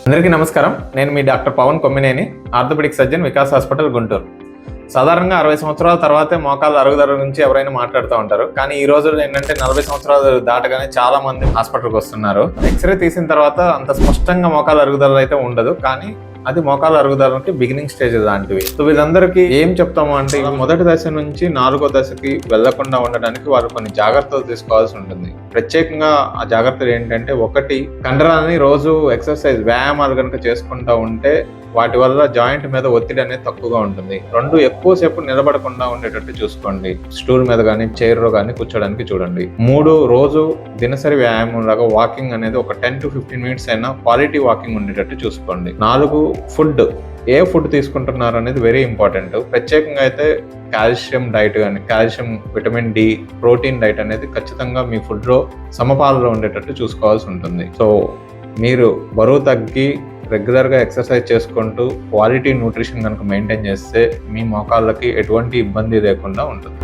అందరికీ నమస్కారం. నేను మీ doctor Pavan Kommineni, orthopaedic surgeon, Vikas hospital, Guntur. సాధారణంగా 60 సంవత్సరాల తర్వాతే మోకాళ్ళ అరుగుదల గురించి ఎవరైనా మాట్లాడుతూ ఉంటారు. కానీ ఈ రోజుల్లో ఏంటంటే 40 సంవత్సరాలు దాటగానే చాలా మంది హాస్పిటల్కి వస్తున్నారు. ఎక్స్రే తీసిన తర్వాత అంత స్పష్టంగా మోకాళ్ళ అరుగుదల అయితే ఉండదు, కానీ అది మోకాళ్ళ అరుగుదలకి బిగినింగ్ స్టేజ్ లాంటివి. సో వీళ్ళందరికీ ఏం చెప్తాము అంటే, మొదటి దశ నుంచి 4వ దశకి వెళ్లకుండా ఉండడానికి వారు కొన్ని జాగ్రత్తలు తీసుకోవాల్సి ఉంటుంది. ప్రత్యేకంగా ఆ జాగ్రత్తలు ఏంటంటే, ఒకటి, కండరాలని రోజు ఎక్సర్సైజ్, వ్యాయామాలు కనుక చేసుకుంటూ ఉంటే వాటి వల్ల జాయింట్ మీద ఒత్తిడి అనేది తక్కువగా ఉంటుంది. 2, ఎక్కువసేపు నిలబడకుండా ఉండేటట్టు చూసుకోండి. స్టూల్ మీద కానీ చైర్ లో కానీ కూర్చోడానికి చూడండి. 3, రోజు దినసరి వ్యాయామం లాగా వాకింగ్ అనేది ఒక 10 to 15 మినిట్స్ అయినా క్వాలిటీ వాకింగ్ ఉండేటట్టు చూసుకోండి. 4, ఫుడ్. ఏ ఫుడ్ తీసుకుంటున్నారు అనేది వెరీ ఇంపార్టెంట్. ప్రత్యేకంగా అయితే కాల్షియం డైట్ కానీ, calcium, vitamin D, protein diet అనేది ఖచ్చితంగా మీ ఫుడ్ లో సమపాలలో ఉండేటట్టు చూసుకోవాల్సి ఉంటుంది. సో మీరు బరువు తగ్గి రెగ్యులర్గా ఎక్సర్సైజ్ చేసుకుంటూ క్వాలిటీ న్యూట్రిషన్ కనుక మెయింటైన్ చేస్తే మీ మోకాళ్ళకి ఎటువంటి ఇబ్బంది లేకుండా ఉంటుంది.